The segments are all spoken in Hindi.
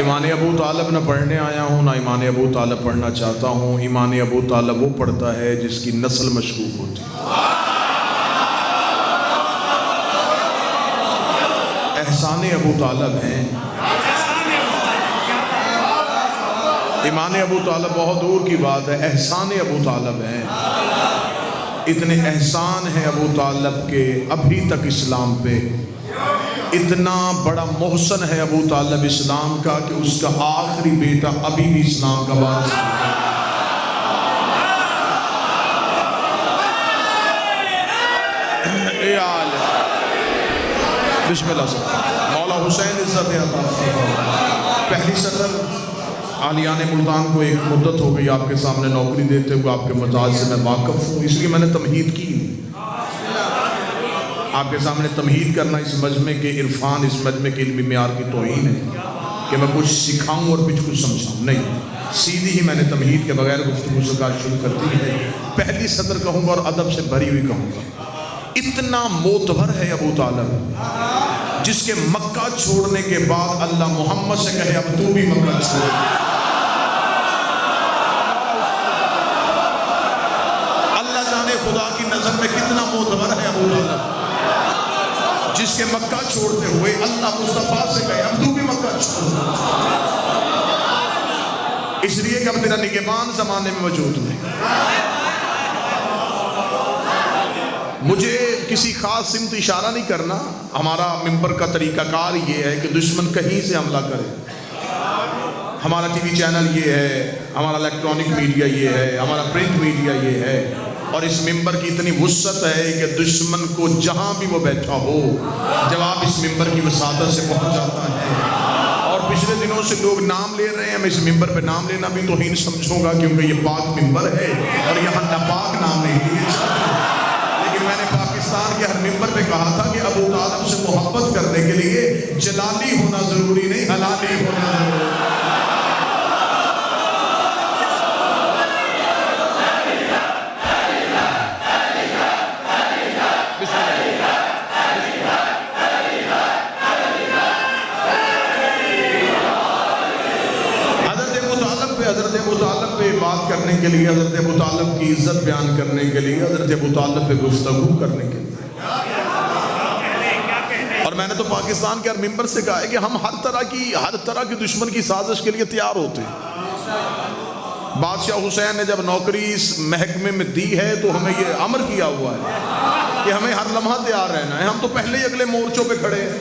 ईमान अबू तालिब न पढ़ने आया हूँ ना ईमान अबू तालिब पढ़ना चाहता हूँ। ईमान अबू तालिब वो पढ़ता है जिसकी नस्ल मशकूक होती है। एहसान अबू तालिब हैं। ईमान अबू तालिब बहुत दूर की बात है, एहसान अबू तालिब हैं। इतने एहसान हैं अबू तालिब के अभी तक इस्लाम पे। इतना बड़ा मोहसन है अबू तालिब इस्लाम का कि उसका आखिरी बेटा अभी भी इस्लाम का वारिस है। बिस्मिल्लाह से मौला हुसैन इज्जत अता पहली सदर आलियान मुल्तान को एक मुद्दत हो गई आपके सामने नौकरी देते हुए। आपके मजाज से मैं वाकफ़ हूँ, इसलिए मैंने तमहीद की। आपके सामने तमहीद करना इस मजमे के इरफान, इस मजमे के इल्मी मेयार की तौहीन है कि मैं कुछ सिखाऊं और कुछ समझाऊं। नहीं, सीधी ही मैंने तमहीद के बगैर गुफ्तगू से काज शुरू कर दी है। पहली सदर कहूँगा और अदब से भरी हुई कहूँगा। इतना मोतबर है अबू तालिब जिसके मक्का छोड़ने के बाद अल्लाह मोहम्मद से कहे अब तू भी मक्का छोड़। अल्लाह जाने खुदा की नजर में कितना मोतबर है अबू तालिब जिसके मक्का छोड़ते हुए अल्लाह मुस्तफा से कहे अब तू भी मक्का छोड़। इसलिए कि अब तेरा निगहबान जमाने में मौजूद नहीं। मुझे किसी खास सिमत इशारा नहीं करना। हमारा मिंबर का तरीकाकार ये है कि दुश्मन कहीं से हमला करे। हमारा टीवी चैनल ये है, हमारा इलेक्ट्रॉनिक मीडिया ये है, हमारा प्रिंट मीडिया ये है, और इस मिंबर की इतनी वुस्सत है कि दुश्मन को जहाँ भी वो बैठा हो जवाब इस मिंबर की वसादत से पहुँच जाता है। और पिछले दिनों से लोग नाम ले रहे हैं, मैं इस मिंबर पे नाम लेना भी तौहीन समझूंगा क्योंकि ये पाक मिंबर है और यहाँ नापाक नाम नहीं लिए जाते। लेकिन मैंने पाकिस्तान के हर मिंबर पे कहा था कि अबू तालिब से मोहब्बत करने के लिए जलाली होना जरूरी नहीं, हलाली होना जरूरी। हज़रत अबू तालिब पे बात करने के लिए, हज़रत अबू तालिब की इज्जत बयान करने के लिए, हज़रत अबू तालिब पे गुफ्तगू करने के लिए। और मैंने तो पाकिस्तान के हर मिंबर से कहा है कि हम हर तरह की दुश्मन की साजिश के लिए तैयार होते हैं। बादशाह हुसैन ने जब नौकरी इस महकमे में दी है तो हमें ये अमर किया हुआ है कि हमें हर लम्हा तैयार रहना है। हम तो पहले ही अगले मोर्चों पे खड़े हैं।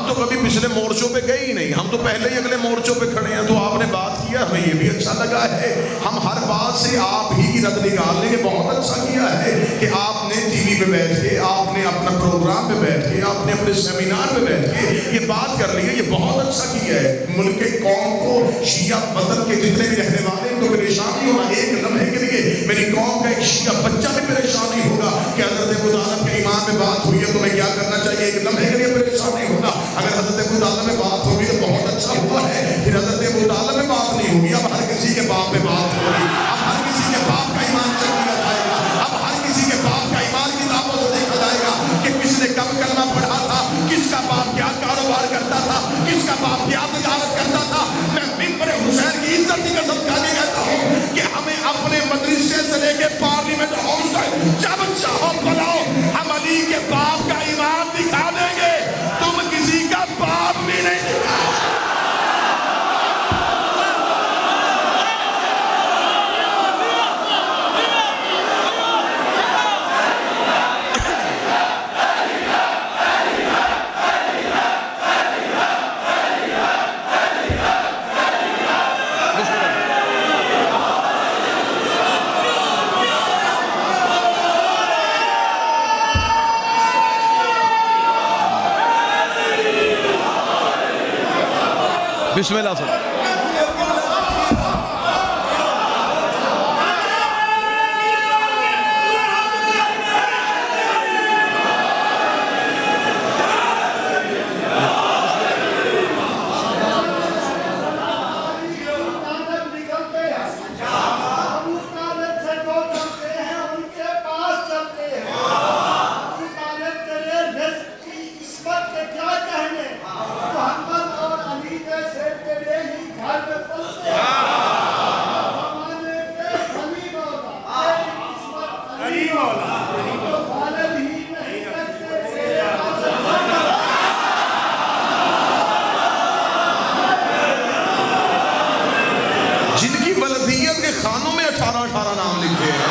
तो कभी पिछले मोर्चों पे गए ही नहीं, हम तो पहले ही अगले मोर्चों पे खड़े हैं। तो आपने बात किया, हमें ये भी अच्छा लगा है। हम हर बात से आप ही की रद निकाल लेंगे। बहुत अच्छा किया है कि आपने टीवी पे बैठ के, आपने अपना प्रोग्राम पे बैठ के, आपने अपने सेमिनार पे बैठ के ये बात कर ली है। ये बहुत अच्छा किया है। मुल्क के कौम को शिया बदल के जितने भी रहने वाले हैं तो परेशानी होगा। एक लम्हे के लिए मेरी कौम का एक शिया बच्चा भी परेशान नहीं होगा कि हज़रत अबू तालिब के ईमान में बात हुई है तो मैं क्या करना चाहिए। एक लम्हे के लिए परेशान नहीं होगा। अगर हज़रत अबू तालिब में बात होगी तो बहुत अच्छा हुआ है। फिर हज़रत अबू तालिब में बात नहीं होगी, अब हर किसी के बाप में बात होगी। अब हर किसी के बाप का ईमान चेक किया जाएगा। अब हर किसी के बाप का ईमान किताबों से देखा जाएगा कि किसने कब कलमा पढ़ा था, किसका बाप क्या कारोबार करता था, किसका बाप क्या तजारत करता था। मैं मिंबर हुसैन की इज्जत की कसम खा के कहता हूँ कि हमें अपने मदरसे से लेके पार्लियामेंट हाउस तक जब चाहो बुलाओ, हम अली के बाप का ईमान दिखा देंगे। तुम किसी का बाप भी नहीं दिखा। बिस्मिल्लाह से 18 नाम लिखे हैं।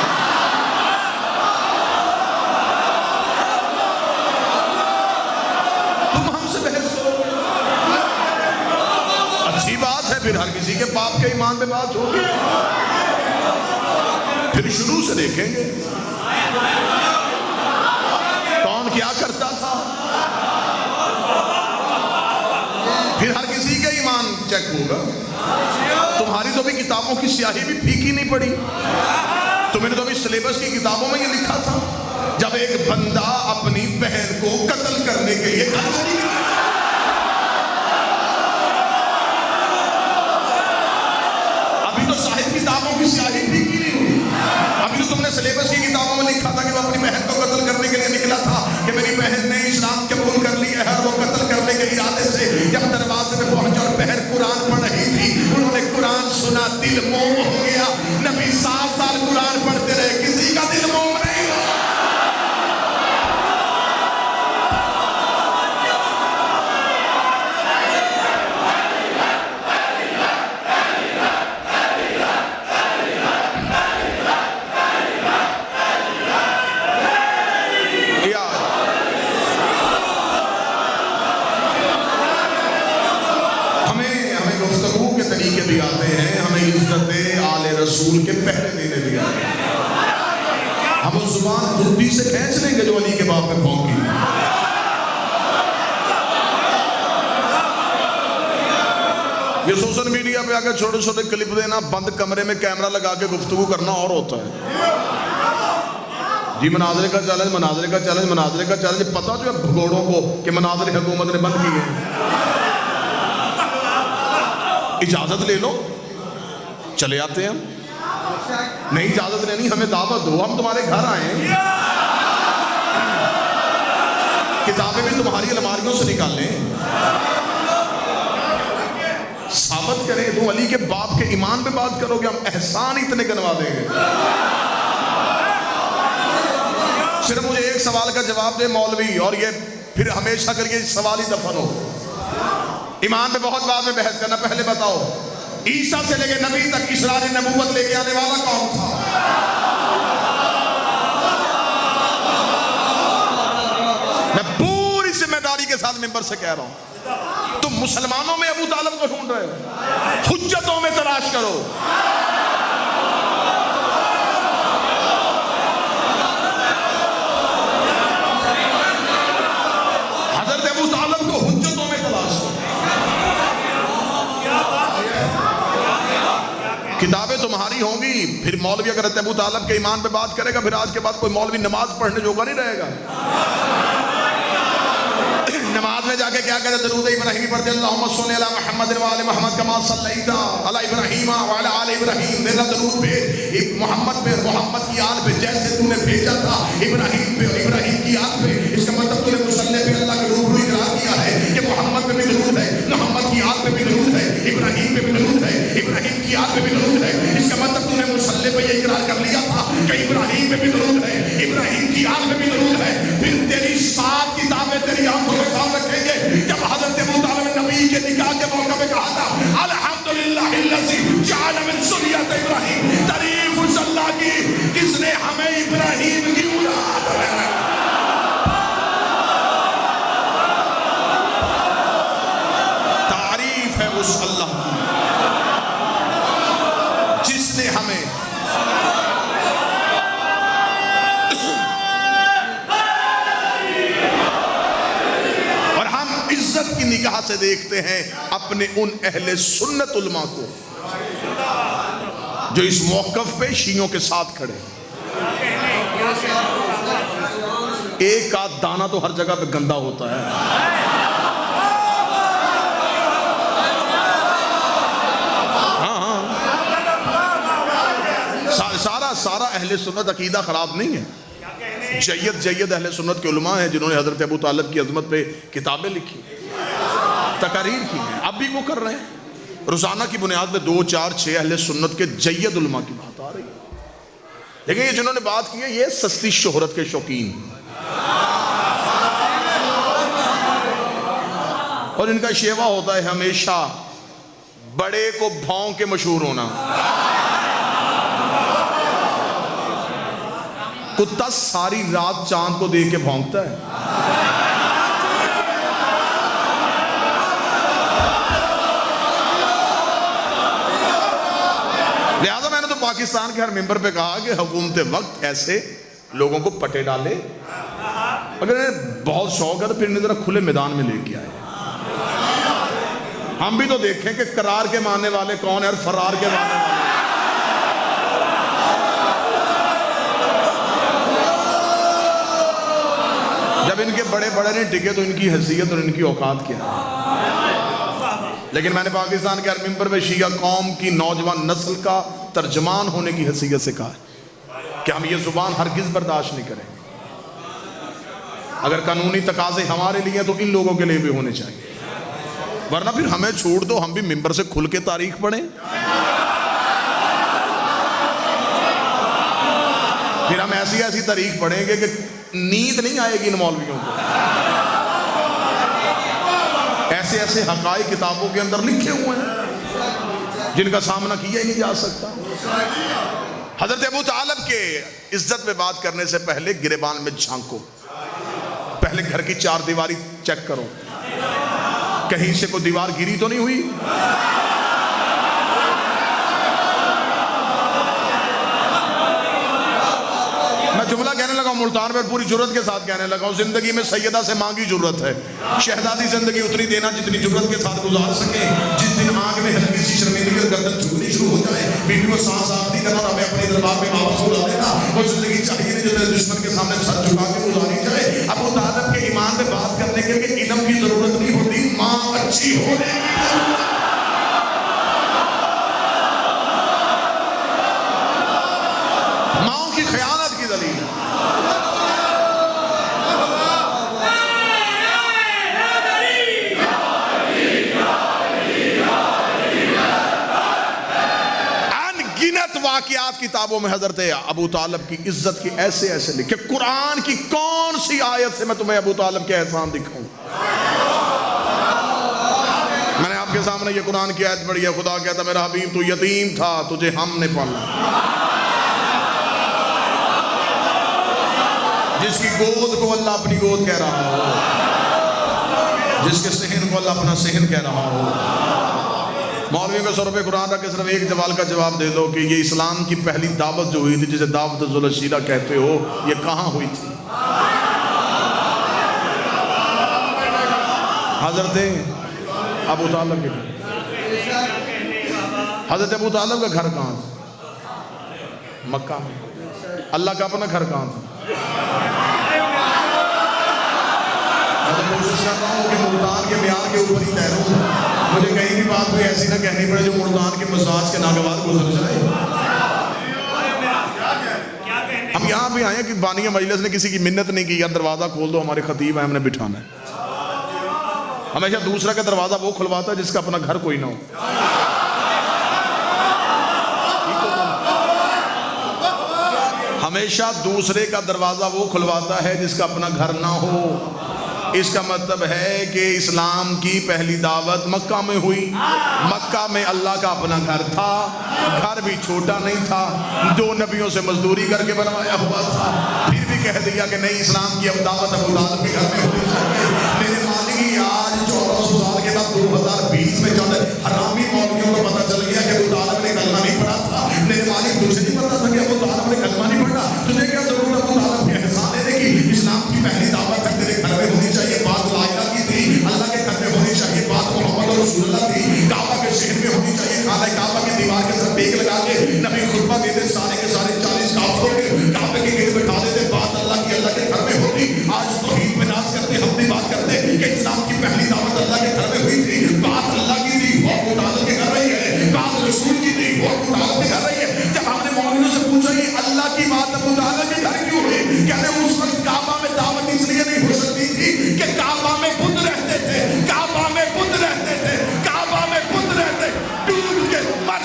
तुम हमसे बहस करो, अच्छी बात है, फिर हर किसी के पाप के ईमान पे बात होगी। फिर शुरू से देखेंगे कौन क्या करता था, फिर हर किसी का ईमान चेक होगा। तुम्हारी तो भी किताबों की स्याही भी फीकी नहीं पड़ी। तुमने तो भी सिलेबस की किताबों में ये लिखा था, जब एक बंदा अपनी बहन को कत्ल करने के लिए घर चली गई। अभी तो साहिब किताबों की स्याही फीकी नहीं हुई। अभी तो तुमने सिलेबस की किताबों में लिखा था कि वो अपनी बहन को कत्ल करने के लिए निकला था, कि मेरी बहन ने इस्लाम कबूल कर लिया है। वो कत्ल करने के इरादे से जब दरवाजे में पहुंचा और बहन कुरान पढ़ रही थी, उन्होंने कुरान सुना, दिल मोम हो गया। नबी 7 साल कुरान पढ़ते रहे, किसी का दिल मोम नहीं हुआ। भी आते हैं, हमें इज्जत आले रसूल के पहले देने भी आते हैं। हम उस जुबान बुद्धि से खींच लेंगे जो अली के बाप में भौंकी। ये सोशल मीडिया पे आकर छोटे छोटे क्लिप देना, बंद कमरे में कैमरा लगा के गुफ्तगू करना और होता है जी। मनाजरे का चैलेंज, मनाजरे का चैलेंज, मनाजरे का चैलेंज। पता जो है भगोड़ों को कि मनाजरे हुकूमत ने बंद किए हैं। इजाजत ले लो, चले आते हैं हम। नहीं इजाजत लेनी, हमें दावत दो, हम तुम्हारे घर आए। किताबें भी तुम्हारी अलमारियों से निकालें, साबित करें। तुम अली के बाप के ईमान पे बात करोगे, हम एहसान इतने गिनवा देंगे। सिर्फ मुझे एक सवाल का जवाब दे मौलवी, और ये फिर हमेशा करके सवाल ही दफन हो। ईमान पे बहुत बाद में बहस करना, पहले बताओ ईसा से लेके नबी तक इसरार नबूवत लेके आने वाला कौन था? मैं पूरी जिम्मेदारी के साथ मिंबर से कह रहा हूं, तुम मुसलमानों में अबू तालिब को ढूंढ रहे हो, हुज्जतों में तलाश करो। हजरत अबू तालिब को हुज्जतों में तलाश करो। किताबें तुम्हारी होंगी, फिर मौलवी अगर अबू तालिब के ईमान पे बात करेगा, फिर आज के बाद कोई मौलवी नमाज पढ़ने जोगा नहीं रहेगा। नमाज में जाके क्या कहते, दरूद इब्राहिमी पढ़ते, अल्लाहुम्मा सल्ली अला मुहम्मद व आले मुहम्मद कमा सल्लैता अला इब्राहीम व अला आले इब्राहीम। मेरा दरूद भेज मोहम्मद पे, मोहम्मद की आल पे, जैसे तूने भेजा था इब्राहिम पे और इब्राहिम की आल पे। इसका मतलब तूने मुसल्ले पे अल्लाह के रूबरू इकरार किया है कि मोहम्मद पे भी दरूद है, मोहम्मद की आल पे भी दरूद है, इब्राहिम पे भी दरूद है, इब्राहिम की आल पे भी दरूद है। इसका मतलब तूने मुसल्ले पे ये इकरार कर लिया था कि इब्राहिम पे भी दरूद है, इब्राहिम की आल पे भी दरूद है। फिर तेरी 7 किताबें तेरी आंखों में साफ रखेंगे। जब हजरत अबू तालिब नबी के निकाह के मौके पे कहा था, अल्हम्दुलिल्लाहिल्लज़ी जअल मिन ज़ुर्रियत इब्राहिम, तारीफ उस अल्लाह की किसने हमें इब्राहिम की औलाद बनाया। तारीफ है उस अल्लाह की जिसने हमें की निगाह से देखते हैं अपने उन अहले सुन्नत उलमा को जो इस मौकफ पे शियों के साथ खड़े। एक आध दाना तो हर जगह पे गंदा होता है। हाँ, सारा अहले सुन्नत अकीदा खराब नहीं है। जय्यद अहले सुन्नत के उलमा हैं जिन्होंने हजरत अबू तालिब की अजमत पे किताबें लिखी, तकारीर की हैं, अब भी वो कर रहे हैं। रोजाना की बुनियाद पे 2, 4, 6 अहले सुन्नत के जय्यद उलमा की बात आ रही है। लेकिन ये जिन्होंने बात की है ये सस्ती शोहरत के शौकीन, और इनका शेवा होता है हमेशा बड़े को भौं के मशहूर होना। कुत्ता सारी रात चांद को देख के भौंकता है। लिहाजा मैंने तो पाकिस्तान के हर मेंबर पे कहा कि हुकूमत वक्त ऐसे लोगों को पटे डाले, अगर बहुत शौक है तो फिर जरा खुले मैदान में लेके आए। हम भी तो देखें कि करार के मानने वाले कौन है और फरार के मानने वाले। जब इनके बड़े बड़े नहीं टिके तो इनकी हैसियत और इनकी औकात क्या है। लेकिन मैंने पाकिस्तान के हर मेंबर में शिया कौम की नौजवान नस्ल का तर्जमान होने की हैसियत से कहा कि हम ये जुबान हरगिज बर्दाश्त नहीं करेंगे। अगर कानूनी तकाजे हमारे लिए तो इन लोगों के लिए भी होने चाहिए, वरना फिर हमें छोड़ दो, हम भी मिंबर से खुल के तारीख पढ़ें। फिर हम ऐसी ऐसी तारीख पढ़ेंगे कि नींद नहीं आएगी इन मौलवियों को। ऐसे ऐसे हकाई किताबों के अंदर लिखे हुए हैं जिनका सामना किया ही नहीं जा सकता। हजरत अबू तालिब के इज्जत में बात करने से पहले गिरेबान में झांको, पहले घर की चार दीवारी चेक करो, कहीं से कोई दीवार गिरी तो नहीं हुई। मैं जुमला कहने लगा मुल्तान में पूरी जुर्रत के साथ कहने लगा हूं, जिंदगी में सैयदा से मांगी जुर्रत है, शहजादी जिंदगी उतनी देना जितनी जुर्रत के साथ गुजार सके। जिस दिन आंख में हल्की सी शर्मिंदगी और गर्दन झुकनी शुरू हो जाए, बीवी को सांस आखती करना और हमें अपने दरबार में वापस बुला देना, वो जिंदगी चाहिए नहीं जो तेरे दुश्मन के सामने सर झुका के गुजारी जाए। अबू तालिब के ईमान पे बात करने के लिए इल्म की जरूरत नहीं होती, माँ अच्छी होने माओ की खयानत की दलील है। अनगिनत वाकयात किताबों में हजरत अबू तालिब की इज्जत की ऐसे ऐसे लिखे। कुरान की कौन सी आयत से मैं तुम्हें अबू तालिब के एहसान दिखाऊं? मैंने आपके सामने ये कुरान की आयत पढ़ी है, खुदा कहता मेरा हबीब तू यतीम था, तुझे हमने पाला। जिसकी गोद को अल्लाह अपनी गोद कह रहा हो, जिसके सहन को अल्लाह अपना सहन कह रहा हो। मौलवी को सर पे कुरान रख के सिर्फ एक सवाल का जवाब दे दो कि ये इस्लाम की पहली दावत जो हुई थी, जिसे दावत ज़ुल-ए-शीरा कहते हो, ये कहाँ हुई थी? हजरत अबू तालिब के घर। हजरत अबू तालिब का घर कहाँ था? मक्का में। अल्लाह का अपना घर कहाँ था? मैं तो कोशिश कर रहा हूँ कि मुल्तान के म्यार के ऊपर ही तैरूं, मुझे कहीं भी बात कोई ऐसी ना कहनी पड़े जो मुल्तान के मसाज के नागवार गुजर जाए। हम यहाँ भी आए कि बानिया मजलिस ने किसी की मिन्नत नहीं की, यार दरवाजा खोल दो, हमारे खतीब है, हमने बिठाना है। हमेशा दूसरा का दरवाजा वो खुलवाता है जिसका अपना घर कोई ना हो। हमेशा दूसरे का दरवाजा वो खुलवाता है जिसका अपना घर ना हो। इसका मतलब है कि इस्लाम की पहली दावत मक्का में हुई। मक्का में अल्लाह का अपना घर था, घर भी छोटा नहीं था, 2 नबियों से मजदूरी करके बनवाया हुआ था। फिर भी कह दिया कि नहीं, इस्लाम की अब दावत अबू तालिब के घर में होनी चाहिए। मेरे मालिक आज 1400 साल के बाद 2020 में चल रहे हरामी मौलवियों को पता चल गया कि अबू तालिब ने कलमा नहीं पढ़ा था। मेरे मालिक तुझे नहीं पता था कि अबू तालिब ने कलमा नहीं पढ़ा? तुझे क्या जरूरत अबू तालिब के एहसान लेने की? इस्लाम की पहली दावत तेरे घर में होनी चाहिए। बात ला इलाहा की थी, अल्लाह के घर में होनी चाहिए। बात मोहम्मद और रसूलुल्लाह थी, काबा के शहर में होनी चाहिए। खाना काबा की दीवार के साथ टेक लगा के नबी खुतबा देते, सारे के सारे 40 काफिरों के काबे के गिर्द बैठा देते। बात अल्लाह के घर में होती। आज तौहीद में नाज करते, हम भी बात करते कि इस्लाम की पहली दावत अल्लाह के घर में हुई थी। बात अल्लाह की थी, वो अबू तालिब के घर रही है। बात रसूल की थी, वो अबू तालिब के घर रही है। जब आपने मौलवियों से पूछा ये अल्लाह की बात अबू तालिब के घर क्यों हुई, कहते उस वक्त काबा में दावत इसलिए नहीं हो सकती थी कि काबा में बुत रहते थे, काबा में बुत रहते थे, काबा में बुत रहते, डूब के मर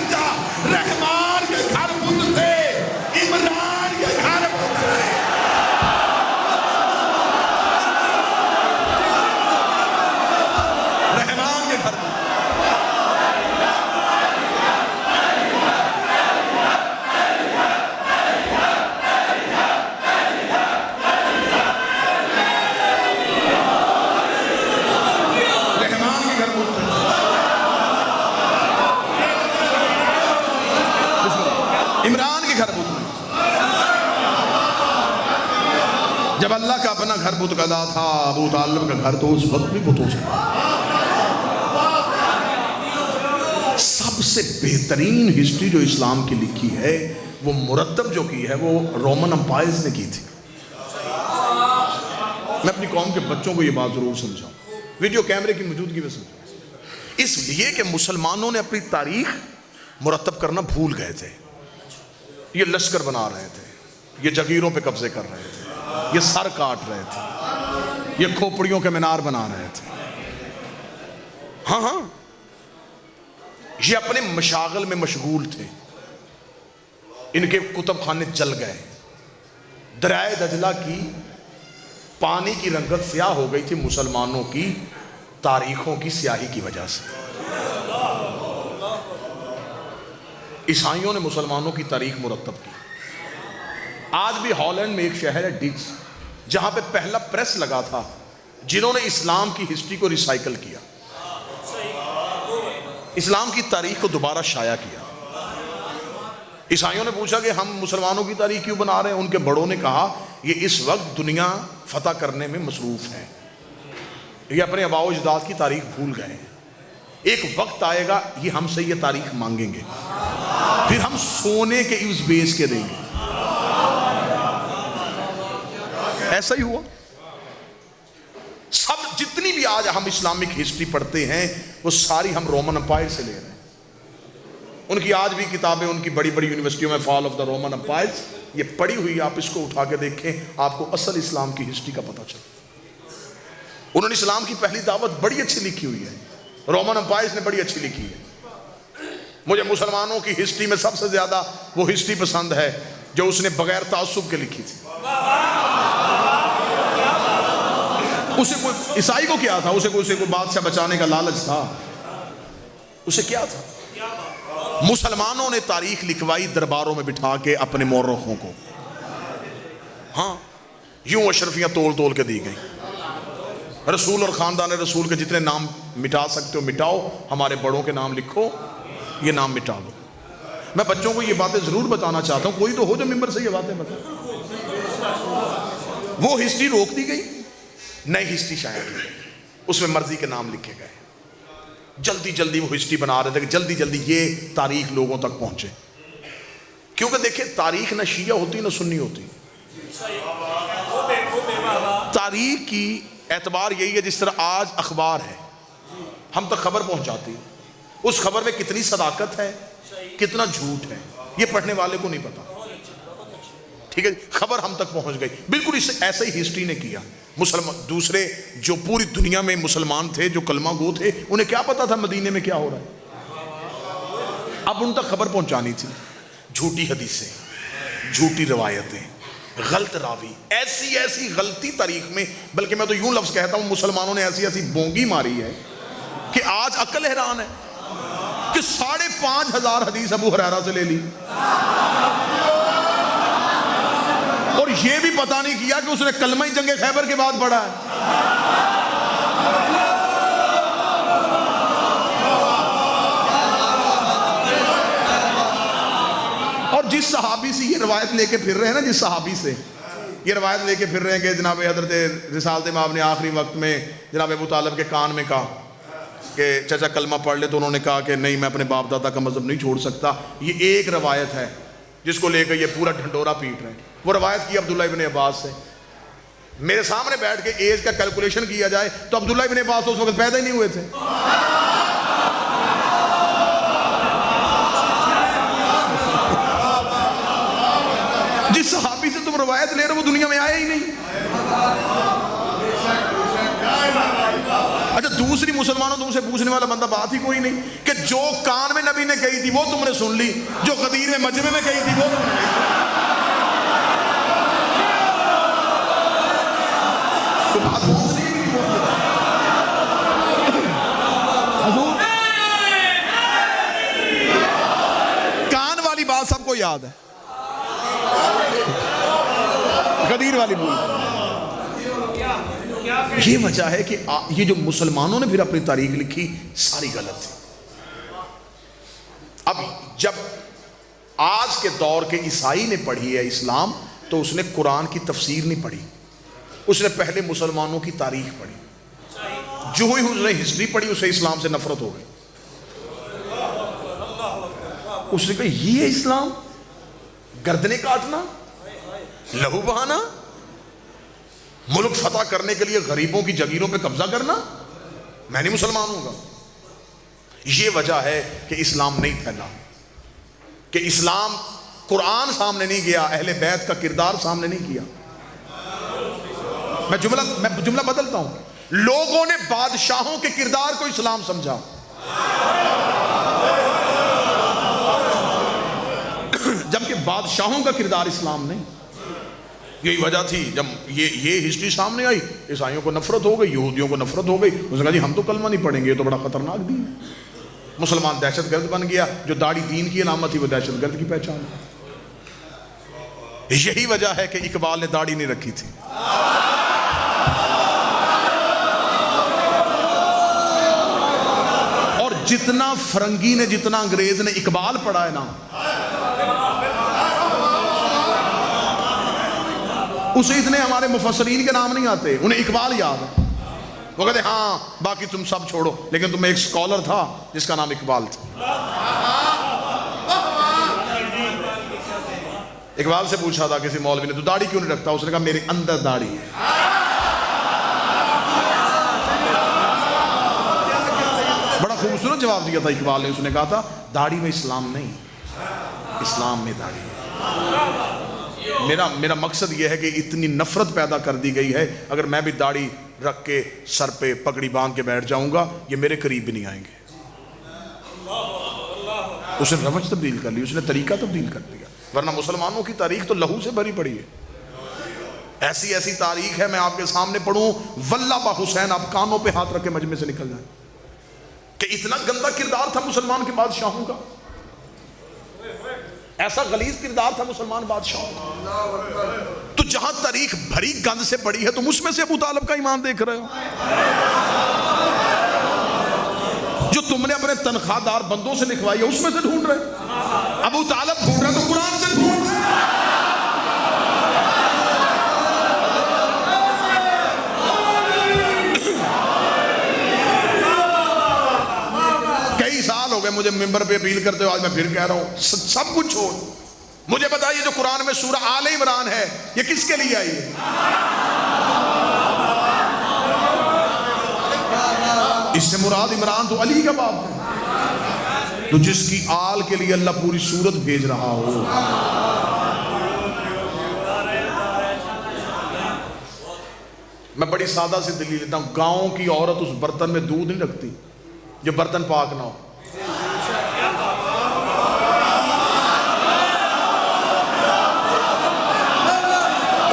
इमरान के घर बुत नहीं। जब अल्लाह का अपना घर बुत गदा था, अबू तालिब का घर तो उस वक्त भी बुतों से। सबसे बेहतरीन हिस्ट्री जो इस्लाम की लिखी है, वो मुरतब जो की है, वो रोमन अंपायर्स ने की थी। मैं अपनी कौम के बच्चों को ये बात जरूर समझाऊं, वीडियो कैमरे की मौजूदगी में समझाऊं, इसलिए कि मुसलमानों ने अपनी तारीख मुरतब करना भूल गए थे। ये लश्कर बना रहे थे, ये जगीरों पे कब्जे कर रहे थे, ये सर काट रहे थे, ये खोपड़ियों के मीनार बना रहे थे। हाँ हाँ, ये अपने मशागल में मशगूल थे। इनके कुतुब खाने जल गए। दरियाए दजला की पानी की रंगत स्याह हो गई थी मुसलमानों की तारीखों की स्याही की वजह से। ईसाइयों ने मुसलमानों की तारीख मुरतब की। आज भी हॉलैंड में एक शहर है डिग्स, जहां पे पहला प्रेस लगा था जिन्होंने इस्लाम की हिस्ट्री को रिसाइकल किया, इस्लाम की तारीख को दोबारा शाया किया। ईसाइयों ने पूछा कि हम मुसलमानों की तारीख क्यों बना रहे हैं। उनके बड़ों ने कहा ये इस वक्त दुनिया फतह करने में मसरूफ है, ये अपने आबाओ अजदाद की तारीख भूल गए। एक वक्त आएगा ये हमसे ये तारीख मांगेंगे, फिर हम सोने के यूज बेच के देंगे। ऐसा ही हुआ। सब जितनी भी आज हम इस्लामिक हिस्ट्री पढ़ते हैं वो सारी हम रोमन अंपायर से ले रहे हैं। उनकी आज भी किताबें उनकी बड़ी बड़ी यूनिवर्सिटियों में, fall of the Roman umpires, ये पढ़ी हुई, आप इसको उठा के देखें, आपको असल इस्लाम की हिस्ट्री का पता चले। उन्होंने इस्लाम की पहली दावत बड़ी अच्छी लिखी हुई है, रोमन अंपायर्स ने बड़ी अच्छी लिखी है। मुझे मुसलमानों की हिस्ट्री में सबसे ज्यादा वो हिस्ट्री पसंद है जो उसने बगैर तासुब के लिखी थी। उसे कोई ईसाई को क्या था, उसे कोई बादशाह बचाने का लालच था, उसे क्या था? मुसलमानों ने तारीख लिखवाई दरबारों में बिठा के अपने मौरखों को। हाँ, यूं अशरफियां तोल तोल के दी गई। रसूल और खानदान रसूल के जितने नाम मिटा सकते हो मिटाओ, हमारे बड़ों के नाम लिखो, ये नाम मिटा दो। मैं बच्चों को ये बातें जरूर बताना चाहता हूं, कोई तो हो जो मिंबर से ये बातें बताए। वो हिस्ट्री रोक दी गई, नई हिस्ट्री शाया की गई, उसमें मर्जी के नाम लिखे गए। जल्दी जल्दी वो हिस्ट्री बना रहे थे कि जल्दी जल्दी ये तारीख लोगों तक पहुंचे। क्योंकि देखिए, तारीख ना शिया होती ना सुन्नी होती। तारीख की एतबार यही है, जिस तरह आज अखबार है, हम तक खबर पहुंचाती है, उस खबर में कितनी सदाकत है, कितना झूठ है, ये पढ़ने वाले को नहीं पता। ठीक है, खबर हम तक पहुंच गई। बिल्कुल इस ऐसे ही हिस्ट्री ने किया। मुसलमान दूसरे जो पूरी दुनिया में मुसलमान थे, जो कलमा गो थे, उन्हें क्या पता था मदीने में क्या हो रहा है। अब उन तक खबर पहुंचानी थी। झूठी हदीसें, झूठी रवायतें, गलत रावी, ऐसी ऐसी गलती तारीख में, बल्कि मैं तो यूं लफ्ज कहता हूं, मुसलमानों ने ऐसी ऐसी बोंगी मारी है कि आज अकल हैरान है कि 5,500 हदीस अबू हुरैरा से ले ली, और ये भी पता नहीं किया कि उसने कलमा ही जंगे खैबर के बाद पढ़ा है। और जिस सहाबी से ये रवायत लेके फिर रहे हैं ना, जिस सहाबी से ये रवायत लेके फिर रहे हैं कि जनाब हजरत रिसालत इमाम ने आखिरी वक्त में जनाब अबू तालिब के कान में कहा कि चाचा कलमा पढ़ ले, तो उन्होंने कहा कि नहीं, मैं अपने बाप दादा का मजहब नहीं छोड़ सकता। ये एक रवायत है जिसको लेकर ये पूरा ढंडोरा पीट रहे हैं। वो रवायत की अब्दुल्ला इब्न अब्बास से। मेरे सामने बैठ के एज का कैलकुलेशन किया जाए तो अब्दुल्ला इब्न अब्बास तो उस वक्त पैदा ही नहीं हुए थे। जिस सहाबी से तुम रवायत ले रहे हो वो दुनिया में आया ही नहीं। अच्छा, दूसरी मुसलमानों तुमसे पूछने वाला बंदा बात ही कोई नहीं कि जो कान में नबी ने कही थी वो तुमने सुन ली, जो गदीर में मजमे में कही थी वो तुमने तो बात कान वाली बात सबको याद है, गदीर वाली भूल। ये वजह है कि ये जो मुसलमानों ने फिर अपनी तारीख लिखी सारी गलत थी। अब जब आज के दौर के ईसाई ने पढ़ी है इस्लाम, तो उसने कुरान की तफसीर नहीं पढ़ी, उसने पहले मुसलमानों की तारीख पढ़ी। जो ही उसने हिस्ट्री पढ़ी उसे इस्लाम से नफरत हो गई। उसने कहा ये है इस्लाम, गर्दनें काटना, लहू बहाना, मुल्क फतह करने के लिए गरीबों की जगीरों पे कब्जा करना, मैं नहीं मुसलमान हूंगा। ये वजह है कि इस्लाम नहीं फैला, कि इस्लाम कुरान सामने नहीं गया, अहले बैत का किरदार सामने नहीं किया। मैं जुमला बदलता हूं, लोगों ने बादशाहों के किरदार को इस्लाम समझा, जबकि बादशाहों का किरदार इस्लाम नहीं। यही वजह थी जब ये हिस्ट्री सामने आई, ईसाइयों को नफरत हो गई, यहूदियों को नफरत हो गई। उसने कहा जी हम तो कलमा नहीं पढ़ेंगे, ये तो बड़ा खतरनाक दीन है। मुसलमान दहशतगर्द बन गया, जो दाढ़ी दीन की अलामत थी वो दहशतगर्द की पहचान। यही वजह है कि इकबाल ने दाढ़ी नहीं रखी थी। और जितना फरंगी ने, जितना अंग्रेज ने इकबाल पढ़ा है ना, उसे इतने हमारे मुफस्सरीन के नाम नहीं आते, उन्हें इकबाल याद है। वो कहते हाँ बाकी तुम सब छोड़ो, लेकिन तुम्हें एक स्कॉलर था जिसका नाम इकबाल था। इकबाल से पूछा था किसी मौलवी ने, तू दाढ़ी क्यों नहीं रखता? उसने कहा मेरे अंदर दाढ़ी है। बड़ा खूबसूरत जवाब दिया था इकबाल ने। उसने कहा था दाढ़ी में इस्लाम नहीं, इस्लाम में दाढ़ी है। मेरा मकसद यह है कि इतनी नफरत पैदा कर दी गई है, अगर मैं भी दाढ़ी रख के सर पे पगड़ी बांध के बैठ जाऊंगा, ये मेरे करीब भी नहीं आएंगे। उसने रवच तब्दील कर ली, उसने तरीका तब्दील कर दिया। वरना मुसलमानों की तारीख तो लहू से भरी पड़ी है। ऐसी ऐसी तारीख है, मैं आपके सामने पढ़ूं, वल्लाह हुसैन आप कानों पे हाथ रख के मजमे से निकल जाए कि इतना गंदा किरदार था मुसलमान के बादशाहों का, ऐसा गलीज किरदार था मुसलमान बादशाहों का। तो जहां तारीख भरी गंद से पड़ी है, तुम उसमें से अबू तालिब का ईमान देख रहे हो, जो तुमने अपने तनख्वाहदार बंदों से लिखवाई है उसमें से ढूंढ रहे। अबू तालिब ढूंढ रहे तो कुरान से ढूंढ। कई साल हो गए मुझे मिंबर पे अपील करते हो, आज मैं फिर कह रहा हूं, सब कुछ छोड़, मुझे बताइए जो कुरान में सूरह आले इमरान है, ये किसके लिए आई है? इससे मुराद इमरान तो अली का बाप है, तो जिसकी आल के लिए अल्लाह पूरी सूरत भेज रहा हो। मैं बड़ी सादा सी दलील लेता हूं, गांव की औरत उस बर्तन में दूध नहीं रखती जो बर्तन पाक ना हो।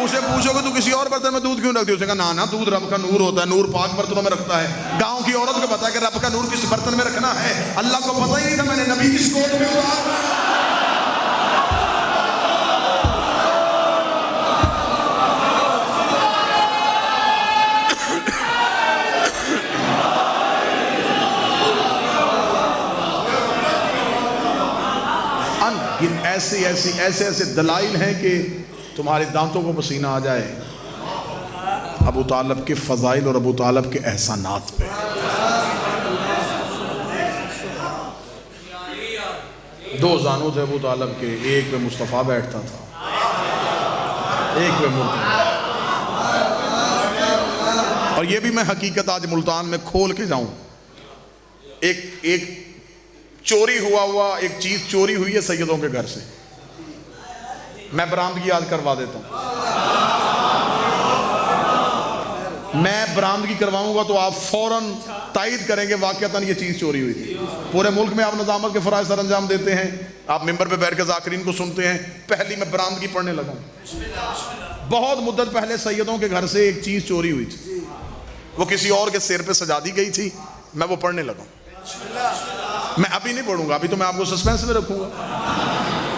उसे पूछोगे तू किसी और बर्तन में दूध क्यों रखती है, उसे कहा ना दूध रब का नूर होता है, नूर पाक बर्तनों में रखता है। गांव की औरत को पता है कि रब का नूर किस बर्तन में रखना है, अल्लाह को पता ही नहीं था मैंने नबी किस कोट में उतारा। ऐसे ऐसे दलाइल हैं कि तुम्हारे दांतों को पसीना आ जाए अबू तालिब के फजाइल और अबू तालिब के एहसानात पे। दो जानू थे अबू तालिब के, एक पे मुस्तफ़ा बैठता था, एक पे मुल्तान। और ये भी मैं हकीकत आज मुल्तान में खोल के जाऊं, एक चोरी हुआ एक चीज चोरी हुई है सैयदों के घर से, मैं बरामदगी आज करवा देता हूं। मैं बरामदगी करवाऊंगा तो आप फौरन तायद करेंगे वाकईतन ये चीज चोरी हुई थी। पूरे मुल्क में आप नज़ामत के फराइज़ सर अंजाम देते हैं, आप मिंबर पे बैठ कर ज़ाकिरीन को सुनते हैं। पहली मैं बरामदगी पढ़ने लगा, बहुत मुद्दत पहले सैयदों के घर से एक चीज चोरी हुई थी, वो किसी और के सिर पे सजा दी गई थी, मैं वो पढ़ने लगा। मैं अभी नहीं पढ़ूंगा, अभी तो मैं आपको सस्पेंस में रखूंगा।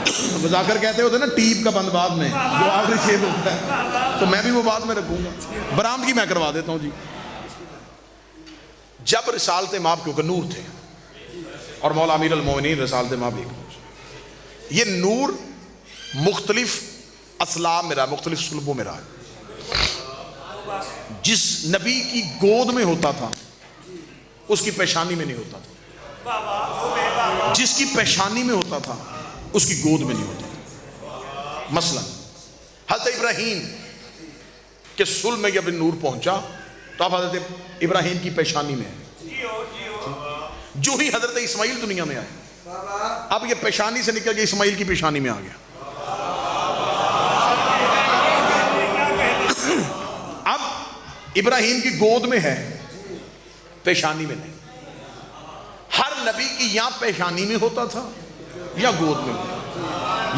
तो जाकर कहते होते ना टीप का बंद बाद में जो आखिरी शेप होता है, तो मैं भी वो बाद में रखूंगा। बरामदगी मैं करवा देता हूं जी। जब रिसालत माब, क्योंकि नूर थे और मौला अमीर अल मोमिनीन रिसालत माब एक, ये नूर मुख्तलिफ असलाब में रहा, मुख्तलिफ सुलबों में रहा। जिस नबी की गोद में होता था उसकी पेशानी में नहीं होता था, जिसकी पेशानी में होता था उसकी गोद में नहीं होता था। मसलन हज़रत इब्राहीम के सुल में जब नूर पहुंचा तो अब हज़रत इब्राहीम की पेशानी में है। जो ही हज़रत इस्माइल दुनिया में आए, अब ये पेशानी से निकल के इस्माइल की पेशानी में आ गया। अब इब्राहीम की गोद में है, पेशानी में नहीं। हर नबी की या पेशानी में होता था या गोद में होता था,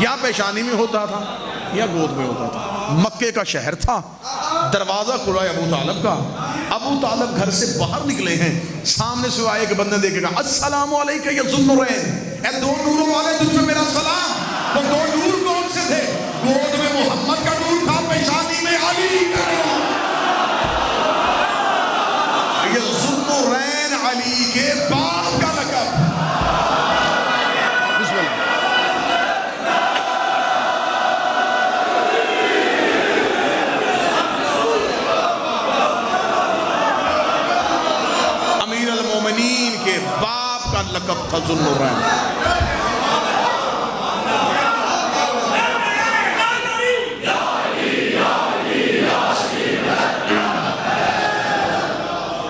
या पेशानी में होता था या गोद में होता था। मक्के का शहर था, दरवाजा खुला है अबू तालब का। अबू तालब घर से बाहर निकले हैं, सामने से आए कि बंदे देखेगा, अस्सलामु अलैका या ज़ुन्नुरैन, ए दो नूरों वाले तुझ पे मेरा सलाम। तो दो नूर कौन से थे? गोद में मोहम्मद का नूर था, पेशानी में अली का नूर। ये ज़ुन्नुरैन अली के बाप का लक़ब। अमीर अल मोमिनीन के बाप का लक़ब था ज़ुन्नुरैन।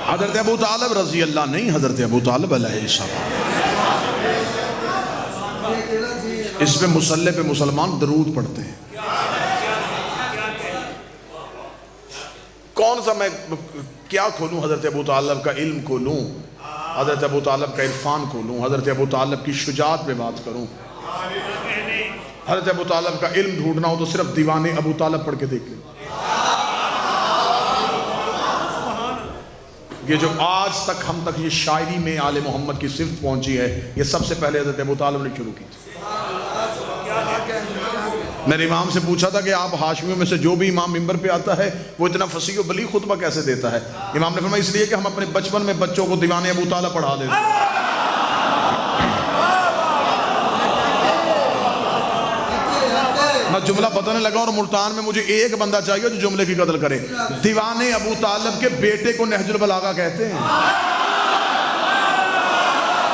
हज़रत अबू तालिब रज़ी अल्लाह नहीं, हज़रत अबू तालिब अलैहिस्सलाम। इस पे मुसल्ले पे मुसलमान दरूद पढ़ते हैं। कौन सा मैं क्या खोलूँ? हज़रत अबू तालिब का इल्म खोलूँ, हज़रत अबू तालिब का इरफान खोलूँ, हज़रत अबू तालिब की शुजाअत पे बात करूँ। हज़रत अबू तालिब का इल्म ढूंढना हो तो सिर्फ दीवाने अबू तालिब पढ़ के देखें। ये जो आज तक हम तक ये शायरी में आले मोहम्मद की सिर्फ पहुंची है, ये सबसे पहले हज़रत अबू तालिब ने शुरू की थी। मैंने इमाम से पूछा था कि आप हाशमियों में से जो भी इमाम मिंबर पे आता है वो इतना फसीह और बलीग खुतबा कैसे देता है? इमाम ने फरमाया इसलिए कि हम अपने बचपन में बच्चों को दीवाने अबू तालिब पढ़ा देते हैं। मैं जुमला बताने लगा और मुल्तान में मुझे एक बंदा चाहिए जो जुमले की कदर करे। दीवाने अबू तालिब के बेटे को नहजुल बलागा कहते हैं।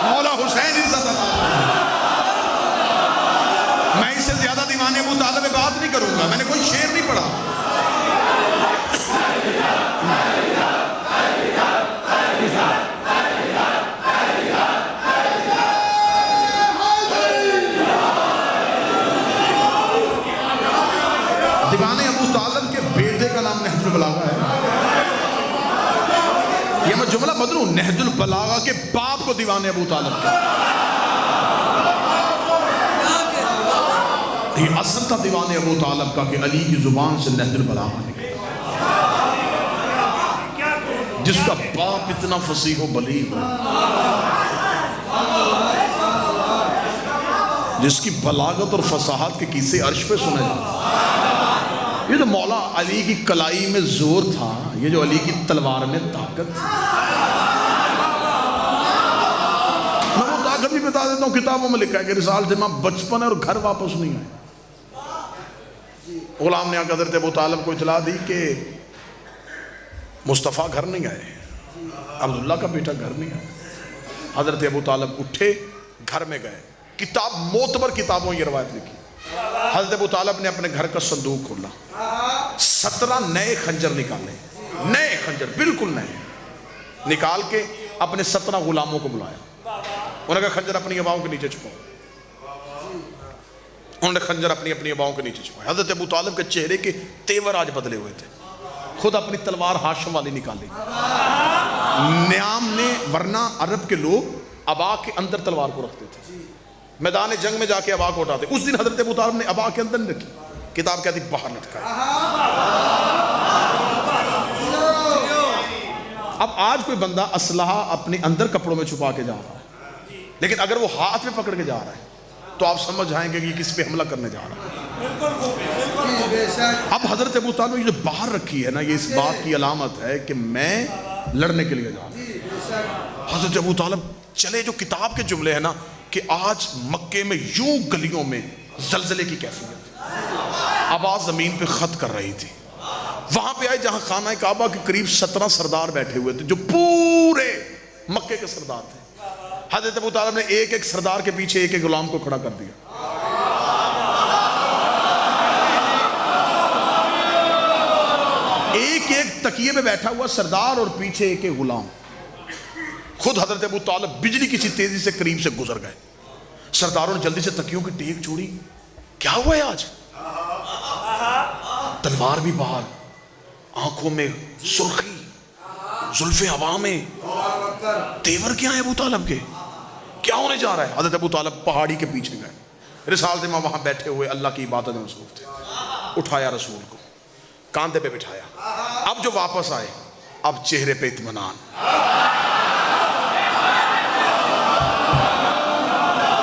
मौला हुसैन इज्जत अल्लाह। मैं इससे ज्यादा दीवाने अबू तालिब में बात नहीं करूंगा, मैंने कोई शेर नहीं पढ़ा। दीवाने अबू तालिब के बेटे का नाम नहजुल बलागा है। ये मैं जुमला बदलूं, नहजुल बलागा के बाप को दीवाने अबू तालिब का। ये असल था दीवाने अबू तालिब का कि अली की जुबान से नहजुल बलागा निकला। जिसका बाप इतना फसीह हो बलीग हो, जिसकी बलागत और फसाहत के किस्से अर्श पे सुने जाते। ये जो मौला अली की कलाई में जोर था, ये जो अली की तलवार में ताकत थी, मैं वो ताकत भी बता देता हूँ। किताबों में लिखा है कि रिसाल जमा बचपन है और घर वापस नहीं आए। गुलाम ने आकर हज़रत अबू तालिब को इतला दी कि मुस्तफ़ा घर नहीं आए, अब्दुल्ला का बेटा घर नहीं आया। हज़रत अबू तालिब उठे, घर में गए। किताब मोतबर किताबों ये रवायत लिखी। हज़रत अबू तालिब ने अपने घर का संदूक खोला, 17 नए खंजर निकाले, नए खंजर बिल्कुल नए निकाल के अपने 17 गुलामों को बुलाया। उन्होंने कहा खंजर अपनी अबाओं के नीचे छुपाओ। उन्होंने खंजर अपनी अपनी अबाओं के नीचे छुपाया। हज़रत अबू तालिब के चेहरे के तेवर आज बदले हुए थे। खुद अपनी तलवार हाशिम वाली निकाली। न्याम ने, वरना अरब के लोग अबा के अंदर तलवार को रखते थे, मैदान जंग में जाके अबा को उठाते। उस दिन हज़रत अबू तालिब ने अबा के अंदर रखी, किताब कहती बाहर लटकाई। अब आज कोई बंदा असलहा अपने अंदर कपड़ों में छुपा के जा रहा है, लेकिन अगर वो हाथ में पकड़ के जा रहा है तो आप समझ जाएंगे कि किस पे हमला करने जा रहा है। अब हज़रत अबू तालिब ने जो बाहर रखी है ना, ये इस बात की अलामत है कि मैं लड़ने के लिए जा रहा हूँ। हज़रत अबू तालिब चले, जो किताब के जुमले हैं ना, कि आज मक्के में यूं गलियों में जलजले की कैफियत, आवाज जमीन पे खत कर रही थी। वहां पे आए जहां खाना काबा के करीब 17 सरदार बैठे हुए थे, जो पूरे मक्के के सरदार थे। हजरत अबू तालिब ने एक एक सरदार के पीछे एक एक गुलाम को खड़ा कर दिया। एक एक तकिए पे बैठा हुआ सरदार और पीछे एक एक गुलाम। खुद हजरत अबू तालिब बिजली की सी तेजी से करीब से गुजर गए। सरदारों ने जल्दी से तकियों की टेक छोड़ी। क्या हुआ है आज? तलवार भी बाहर, आंखों में सुर्खी, जुल्फे हवा में, तेवर क्या है अबू तालिब के? क्या होने जा रहा है? हजरत अबू तालिब पहाड़ी के पीछे गए। रिसाल से वहां बैठे हुए अल्लाह की इबादत में मसरूफ थे। उठाया रसूल को, कांधे पे बिठाया। अब जो वापस आए, अब चेहरे पे इत्मीनान,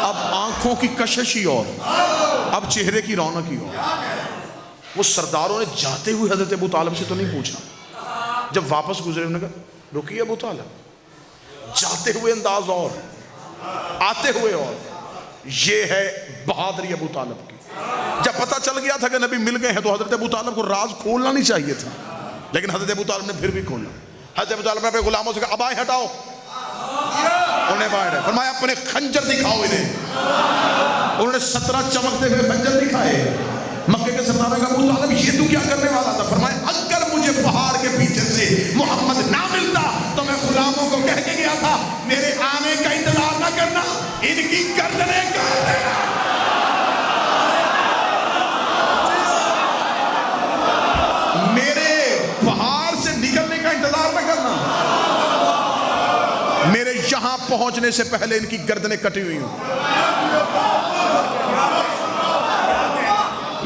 अब आंखों की कशिश ही और, अब चेहरे की रौनक ही और। वो सरदारों ने जाते हुए हजरत अबू तालिब से तो नहीं पूछा, जब वापस गुजरे उन्होंने कहा रुकिए अबू तालिब। जाते हुए अंदाज और, आते हुए और। ये है बहादुरी अबू तालिब की। जब पता चल गया था कि नबी मिल गए हैं तो हजरत अबू तालिब को राज खोलना नहीं चाहिए था, लेकिन हजरत अबू तालिब ने फिर भी खोला। हजरत अबू तालिब ने अपने गुलामों से कहा अबाएं हटाओ, उन्हें बाहर फरमाया अपने खंजर दिखाओ इन्हें। उन्होंने 17 चमकते हुए खंजर दिखाए। मक्के के सरदारों ने कहा अबू तालिब ये तू क्या करने वाला था? फरमाया अगर मुझे पहाड़ के पीछे से मोहम्मद ना मिलता तो मैं गुलामों को कह के गया था मेरे आने का इंतजार ना करना, इनकी गर्दनें काट देना। मेरे पहाड़ से निकलने का इंतजार ना करना, मेरे यहां पहुंचने से पहले इनकी गर्दनें कटी हुई हूं।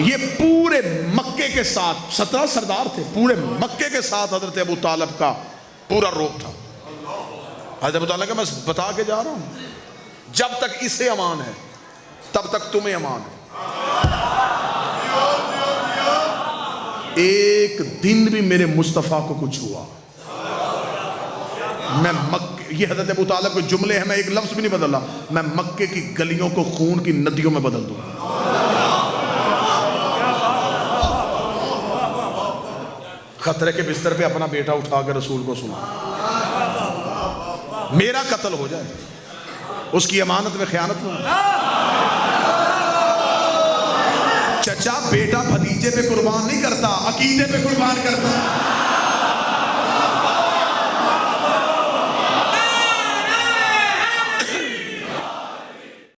ये पूरे मक्के के साथ 17 सरदार थे, पूरे मक्के के साथ हजरत अबू तालिब का पूरा रोब था। हजरत अबू तालिब का मैं बता के जा रहा हूं, जब तक इसे अमान है तब तक तुम्हें अमान है। एक दिन भी मेरे मुस्तफ़ा को कुछ हुआ, मैं मक्के, ये हजरत अबू तालिब के जुमले हैं, मैं एक लफ्ज भी नहीं बदला, मैं मक्के की गलियों को खून की नदियों में बदल दूंगा। खतरे के बिस्तर पे अपना बेटा उठा कर रसूल को सुना, मेरा कत्ल हो जाए, उसकी अमानत में खयानत न हो। चचा बेटा भतीजे पे कुर्बान नहीं करता, अकीदे पे कुर्बान करता।